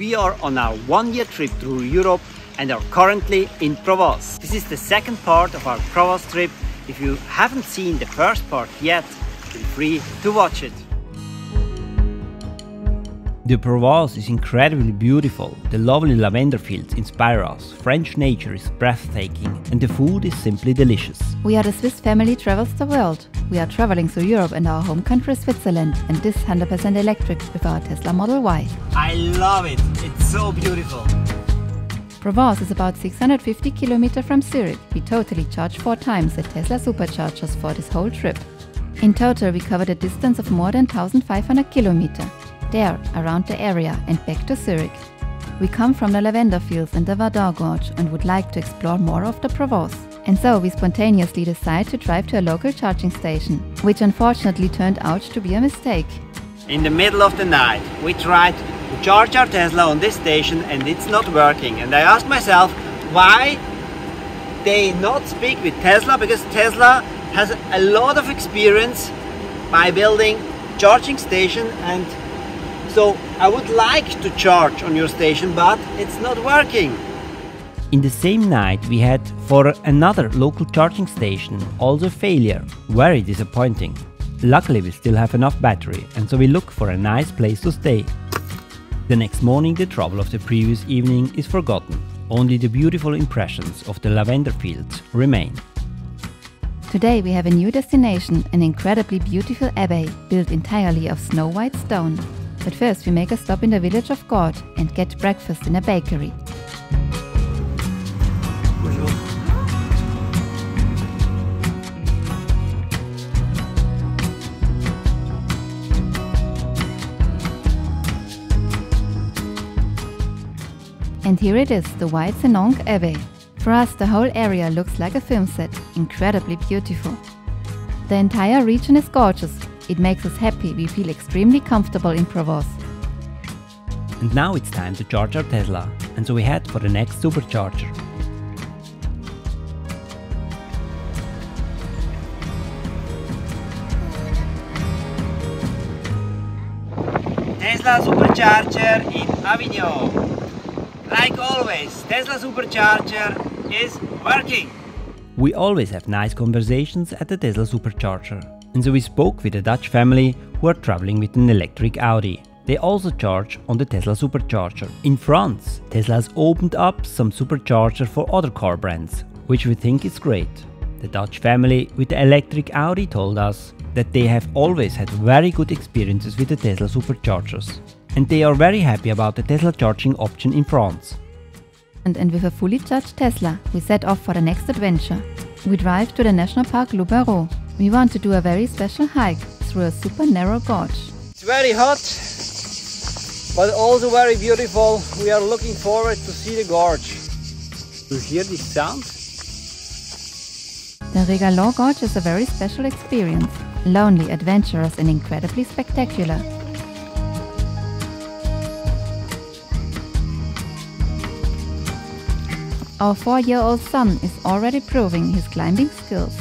We are on our one-year trip through Europe and are currently in Provence. This is the second part of our Provence trip. If you haven't seen the first part yet, feel free to watch it. The Provence is incredibly beautiful. The lovely lavender fields inspire us, French nature is breathtaking, and the food is simply delicious. We are the Swiss family travels the world. We are traveling through Europe and our home country Switzerland, and this 100% electric with our Tesla Model Y. I love it, it's so beautiful. Provence is about 650 km from Zurich. We totally charged 4 times at Tesla Superchargers for this whole trip. In total we covered a distance of more than 1500 km. There, around the area and back to Zurich. We come from the lavender fields in the Verdun Gorge and would like to explore more of the Provence. And so we spontaneously decide to drive to a local charging station, which unfortunately turned out to be a mistake. In the middle of the night, we tried to charge our Tesla on this station and it's not working. And I asked myself why they not speak with Tesla, because Tesla has a lot of experience by building charging station, and so I would like to charge on your station, but it's not working. In the same night we had for another local charging station also failure. Very disappointing. Luckily we still have enough battery, and so we look for a nice place to stay. The next morning the trouble of the previous evening is forgotten. Only the beautiful impressions of the lavender fields remain. Today we have a new destination, an incredibly beautiful abbey built entirely of snow-white stone. But first we make a stop in the village of Gordeswher and get breakfast in a bakery. And here it is, the white Sénanque Abbey. For us the whole area looks like a film set, incredibly beautiful. The entire region is gorgeous. It makes us happy, we feel extremely comfortable in Provence. And now it's time to charge our Tesla, and so we head for the next supercharger. Tesla Supercharger in Avignon. Like always, Tesla Supercharger is working. We always have nice conversations at the Tesla Supercharger. And so we spoke with a Dutch family who are traveling with an electric Audi. They also charge on the Tesla Supercharger. In France, Tesla has opened up some supercharger for other car brands, which we think is great. The Dutch family with the electric Audi told us that they have always had very good experiences with the Tesla Superchargers. And they are very happy about the Tesla charging option in France. And with a fully charged Tesla, we set off for the next adventure. We drive to the National Park Loup-Garou. We want to do a very special hike through a super narrow gorge. It's very hot, but also very beautiful. We are looking forward to see the gorge. You hear this sound? The Regalon Gorge is a very special experience. Lonely, adventurous and incredibly spectacular. Our 4-year-old son is already proving his climbing skills.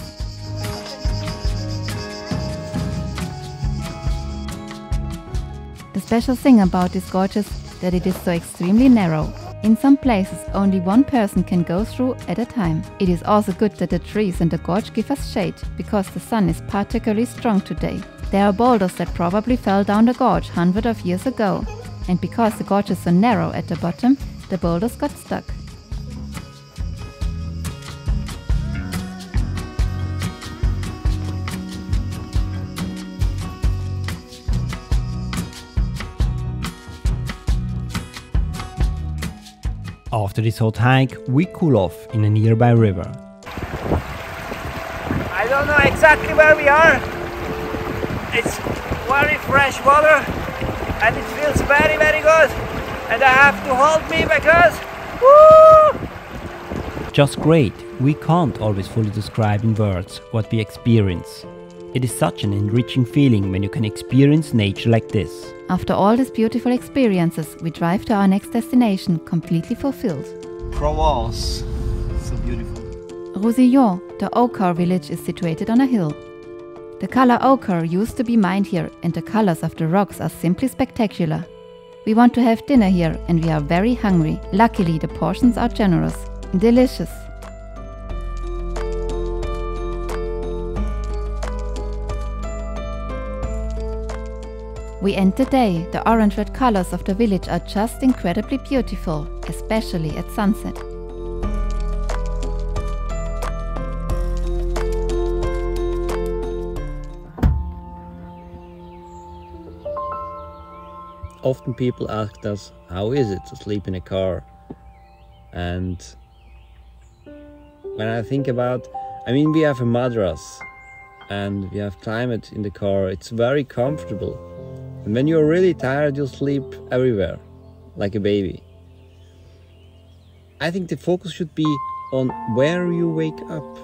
The special thing about this gorge is that it is so extremely narrow. In some places only one person can go through at a time. It is also good that the trees in the gorge give us shade, because the sun is particularly strong today. There are boulders that probably fell down the gorge hundreds of years ago. And because the gorge is so narrow at the bottom, the boulders got stuck. After this hot hike, we cool off in a nearby river. I don't know exactly where we are. It's very fresh water and it feels very, very good. And I have to hold me because, woo! Just great. We can't always fully describe in words what we experience. It is such an enriching feeling when you can experience nature like this. After all these beautiful experiences, we drive to our next destination completely fulfilled. Provence, so beautiful. Roussillon, the ochre village, is situated on a hill. The color ochre used to be mined here, and the colors of the rocks are simply spectacular. We want to have dinner here and we are very hungry. Luckily, the portions are generous. Delicious. We end the day. The orange-red colors of the village are just incredibly beautiful, especially at sunset. Often people ask us, how is it to sleep in a car? And when I think about, we have a mattress and we have climate in the car, it's very comfortable. And when you're really tired, you'll sleep everywhere, like a baby. I think the focus should be on where you wake up.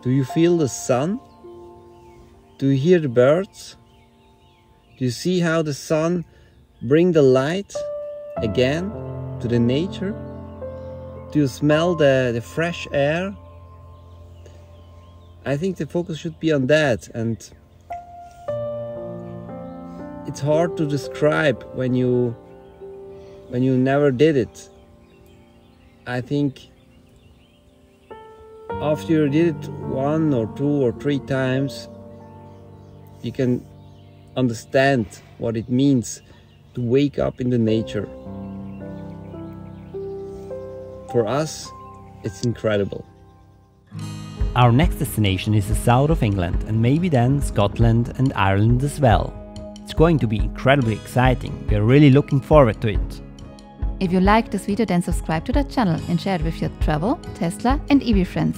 Do you feel the sun? Do you hear the birds? Do you see how the sun brings the light again to the nature? Do you smell the fresh air? I think the focus should be on that, and it's hard to describe when you never did it. I think after you did it 1 or 2 or 3 times, you can understand what it means to wake up in the nature. For us, it's incredible. Our next destination is the south of England and maybe then Scotland and Ireland as well. It's going to be incredibly exciting. We are really looking forward to it. If you liked this video, then subscribe to the channel and share it with your travel, Tesla and EV friends.